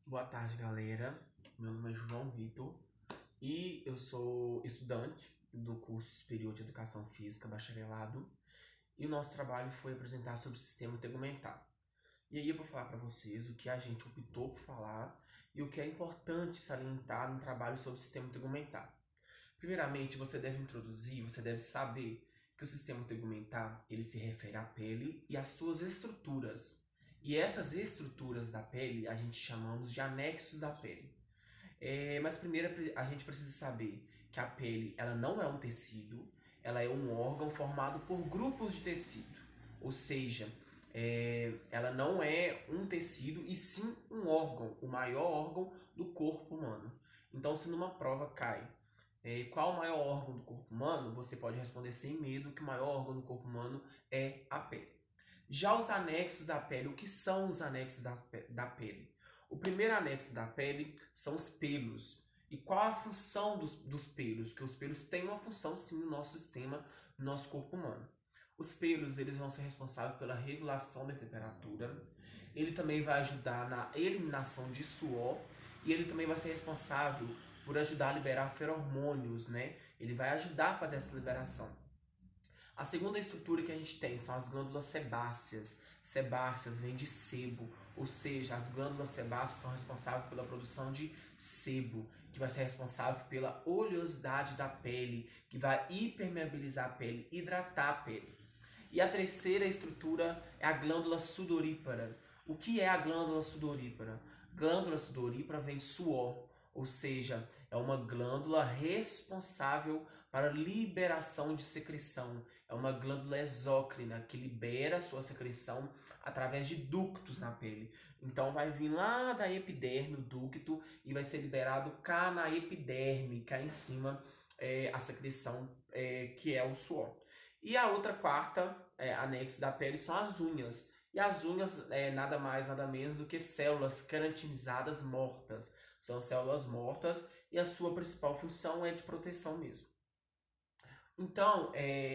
Boa tarde, galera. Meu nome é João Vitor e eu sou estudante do curso superior de Educação Física, bacharelado, e o nosso trabalho foi apresentar sobre o sistema tegumentar. E aí eu vou falar para vocês o que a gente optou por falar e o que é importante salientar no trabalho sobre o sistema tegumentar. Primeiramente, você deve saber que o sistema tegumentar, ele se refere à pele e às suas estruturas. E essas estruturas da pele a gente chamamos de anexos da pele. Mas primeiro a gente precisa saber que a pele ela não é um tecido, ela é um órgão formado por grupos de tecido. Ou seja, ela não é um tecido e sim um órgão, o maior órgão do corpo humano. Então, se numa prova cai qual o maior órgão do corpo humano, você pode responder sem medo que o maior órgão do corpo humano é a pele. Já os anexos da pele, o que são os anexos da pele? O primeiro anexo da pele são os pelos. E qual a função dos pelos? Porque os pelos têm uma função sim no nosso sistema, no nosso corpo humano. Os pelos eles vão ser responsáveis pela regulação da temperatura. Ele também vai ajudar na eliminação de suor. E ele também vai ser responsável por ajudar a liberar feromônios, né? Ele vai ajudar a fazer essa liberação. A segunda estrutura que a gente tem são as glândulas sebáceas. Sebáceas vem de sebo, ou seja, as glândulas sebáceas são responsáveis pela produção de sebo, que vai ser responsável pela oleosidade da pele, que vai hipermeabilizar a pele, hidratar a pele. E a terceira estrutura é a glândula sudorípara. O que é a glândula sudorípara? Glândula sudorípara vem de suor, ou seja, é uma glândula responsável para liberação de secreção. É uma glândula exócrina que libera sua secreção através de ductos na pele. Então vai vir lá da epiderme o ducto e vai ser liberado cá na epiderme, cá em cima a secreção que é o suor. E a outra quarta anexo da pele são as unhas. E as unhas nada mais, nada menos do que células queratinizadas mortas. São células mortas e a sua principal função é de proteção mesmo. Então,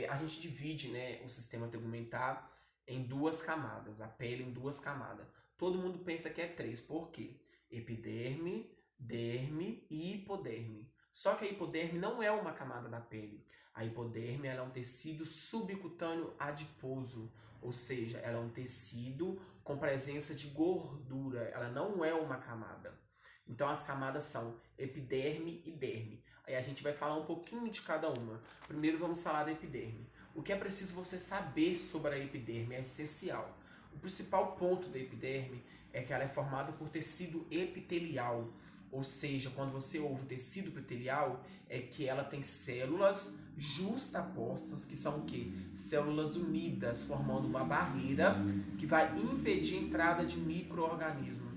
a gente divide, né, o sistema tegumentar em duas camadas, a pele em duas camadas. Todo mundo pensa que é três, por quê? Epiderme, derme e hipoderme. Só que a hipoderme não é uma camada da pele. A hipoderme ela é um tecido subcutâneo adiposo, ou seja, ela é um tecido com presença de gordura, ela não é uma camada. Então as camadas são epiderme e derme. Aí a gente vai falar um pouquinho de cada uma. Primeiro vamos falar da epiderme. O que é preciso você saber sobre a epiderme é essencial. O principal ponto da epiderme é que ela é formada por tecido epitelial. Ou seja, quando você ouve tecido epitelial, é que ela tem células justapostas, que são o quê? Células unidas, formando uma barreira que vai impedir a entrada de micro-organismos.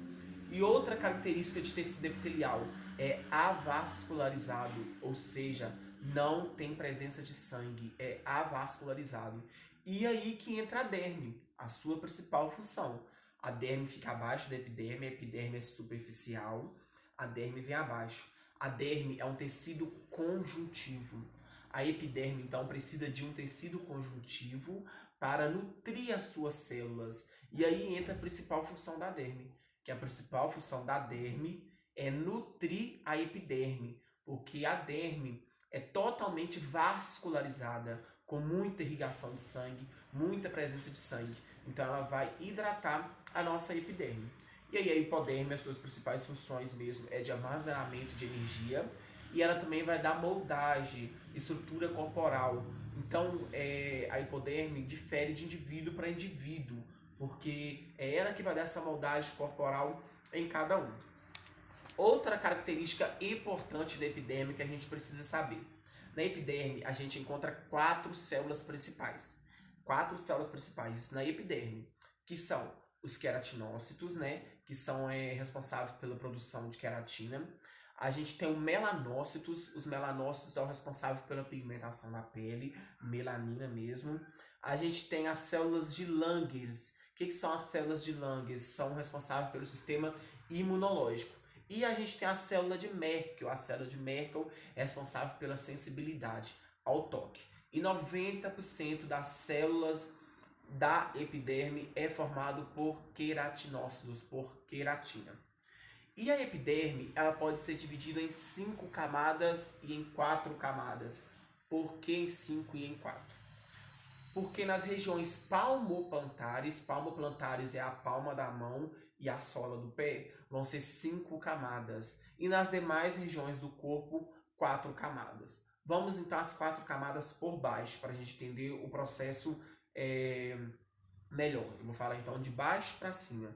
E outra característica de tecido epitelial é avascularizado, ou seja, não tem presença de sangue, é avascularizado. E aí que entra a derme, a sua principal função. A derme fica abaixo da epiderme, a epiderme é superficial, a derme vem abaixo. A derme é um tecido conjuntivo. A epiderme, então, precisa de um tecido conjuntivo para nutrir as suas células. E aí entra a principal função da derme, que a principal função da derme é nutrir a epiderme, porque a derme é totalmente vascularizada, com muita irrigação de sangue, muita presença de sangue. Então ela vai hidratar a nossa epiderme. E aí a hipoderme, as suas principais funções mesmo é de armazenamento de energia, e ela também vai dar moldagem, estrutura corporal. Então a hipoderme difere de indivíduo para indivíduo, porque é ela que vai dar essa moldagem corporal em cada um. Outra característica importante da epiderme que a gente precisa saber. Na epiderme, a gente encontra quatro células principais. Quatro células principais, isso na epiderme, que são os queratinócitos, né, que são responsáveis pela produção de queratina. A gente tem os melanócitos são responsáveis pela pigmentação da pele, melanina mesmo. A gente tem as células de Langerhans. O que são as células de Langerhans? São responsáveis pelo sistema imunológico. E a gente tem a célula de Merkel. A célula de Merkel é responsável pela sensibilidade ao toque. E 90% das células da epiderme é formado por queratinócitos, por queratina. E a epiderme, ela pode ser dividida em 5 camadas e em 4 camadas. Por que em 5 e em 4? Porque nas regiões palmoplantares é a palma da mão e a sola do pé, vão ser 5 camadas. E nas demais regiões do corpo, 4 camadas. Vamos então às 4 camadas por baixo, para a gente entender o processo melhor. Eu vou falar então de baixo para cima.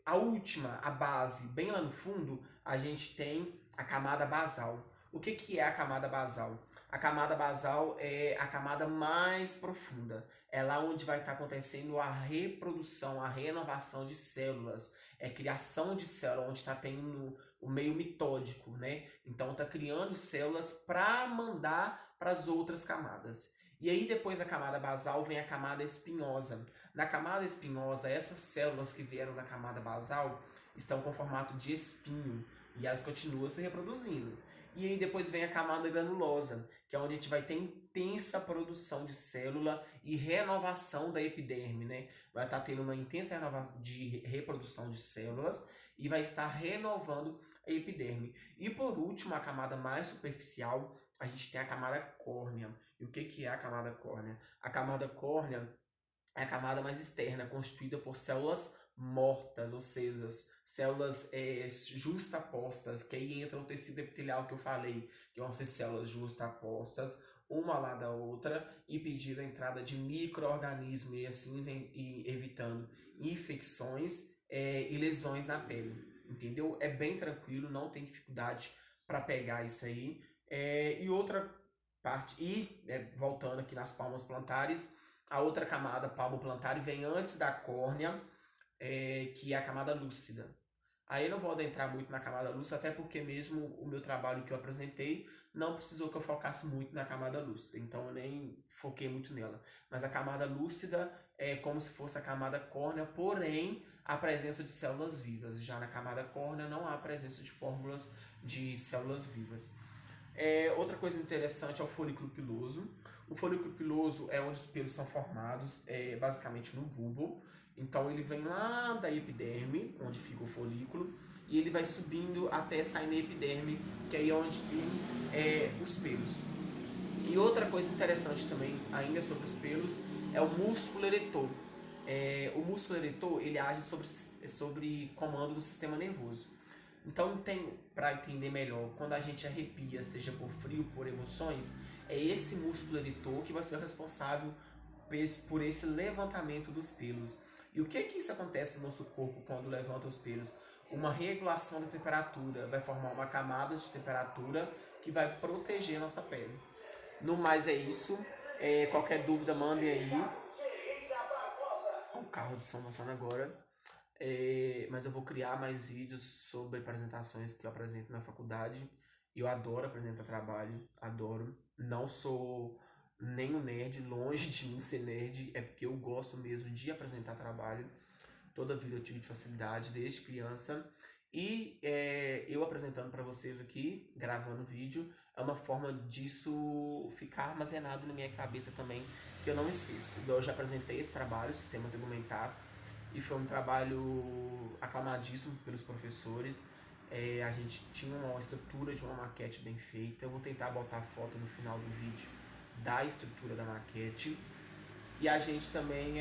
A última, a base, bem lá no fundo, a gente tem a camada basal. O que é a camada basal? A camada basal é a camada mais profunda. É lá onde vai estar acontecendo a reprodução, a renovação de células. É criação de células, onde está tendo o meio mitódico, né? Então está criando células para mandar para as outras camadas. E aí depois da camada basal vem a camada espinhosa. Na camada espinhosa, essas células que vieram da camada basal estão com formato de espinho e elas continuam se reproduzindo. E aí depois vem a camada granulosa, que é onde a gente vai ter intensa produção de célula e renovação da epiderme, né? Vai estar tendo uma intensa renovação de reprodução de células e vai estar renovando a epiderme. E por último, a camada mais superficial, a gente tem a camada córnea. E o que é a camada córnea? A camada córnea é a camada mais externa, constituída por células mortas, ou seja, células justapostas, que aí entra o tecido epitelial que eu falei, que vão ser células justapostas, uma lá da outra, impedindo a entrada de micro-organismos e assim evitando infecções e lesões na pele, entendeu? É bem tranquilo, não tem dificuldade para pegar isso aí. E outra parte, voltando aqui nas palmas plantares, a outra camada palmoplantar vem antes da córnea, que é a camada lúcida. Aí eu não vou adentrar muito na camada lúcida, até porque mesmo o meu trabalho que eu apresentei não precisou que eu focasse muito na camada lúcida, então eu nem foquei muito nela. Mas a camada lúcida é como se fosse a camada córnea, porém a presença de células vivas. Já na camada córnea não há presença de fórmulas de células vivas. Outra coisa interessante é o folículo piloso. O folículo piloso é onde os pelos são formados, basicamente no bulbo. Então ele vem lá da epiderme, onde fica o folículo, e ele vai subindo até sair na epiderme, que é onde tem os pelos. E outra coisa interessante também, ainda sobre os pelos, é o músculo eretor. O músculo eretor, ele age sobre comando do sistema nervoso. Então, para entender melhor, quando a gente arrepia, seja por frio, por emoções, é esse músculo eretor que vai ser o responsável por esse levantamento dos pelos. E o que isso acontece no nosso corpo quando levanta os pelos? Uma regulação da temperatura, vai formar uma camada de temperatura que vai proteger a nossa pele. No mais é isso. Qualquer dúvida, mandem aí. O carro de som passando agora. Mas eu vou criar mais vídeos sobre apresentações que eu apresento na faculdade. Eu adoro apresentar trabalho, adoro. Não sou nem um nerd, longe de mim ser nerd, é porque eu gosto mesmo de apresentar trabalho. Toda a vida eu tive de facilidade desde criança. E eu apresentando para vocês aqui, gravando vídeo, é uma forma disso ficar armazenado na minha cabeça também, que eu não esqueço. Eu já apresentei esse trabalho, Sistema Tegumentar, e foi um trabalho aclamadíssimo pelos professores. A gente tinha uma estrutura de uma maquete bem feita. Eu vou tentar botar foto no final do vídeo da estrutura da maquete. E a gente também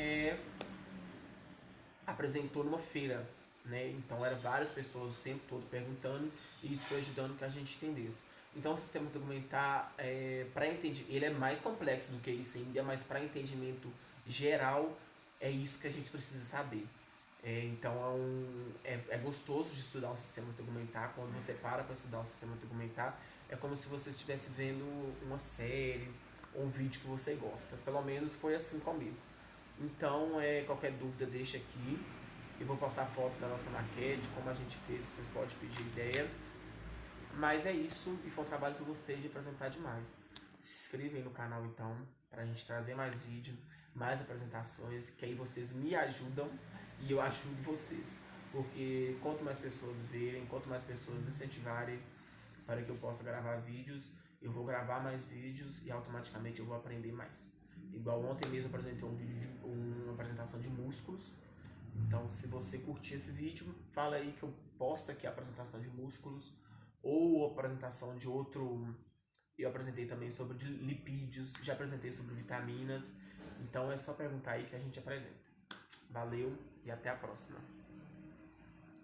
apresentou numa feira, né? Então eram várias pessoas o tempo todo perguntando e isso foi ajudando que a gente entendesse. Então o sistema documentar, para entender, ele é mais complexo do que isso ainda, mas para entendimento geral é isso que a gente precisa saber. Então é gostoso de estudar o sistema documentar. Quando você para estudar o sistema documentar, é como se você estivesse vendo uma série ou um vídeo que você gosta. Pelo menos foi assim comigo. Então, qualquer dúvida deixa aqui. Eu vou postar foto da nossa maquete, como a gente fez, vocês podem pedir ideia. Mas é isso, e foi um trabalho que eu gostei de apresentar demais. Se inscreva aí no canal então, pra gente trazer mais vídeo, mais apresentações, que aí vocês me ajudam e eu ajudo vocês. Porque quanto mais pessoas verem, quanto mais pessoas incentivarem para que eu possa gravar vídeos, eu vou gravar mais vídeos e automaticamente eu vou aprender mais. Igual ontem mesmo eu apresentei um vídeo, uma apresentação de músculos, Então, se você curtir esse vídeo, fala aí que eu posto aqui a apresentação de músculos ou a apresentação de outro. Eu apresentei também sobre lipídios, já apresentei sobre vitaminas. Então é só perguntar aí que a gente apresenta. Valeu e até a próxima.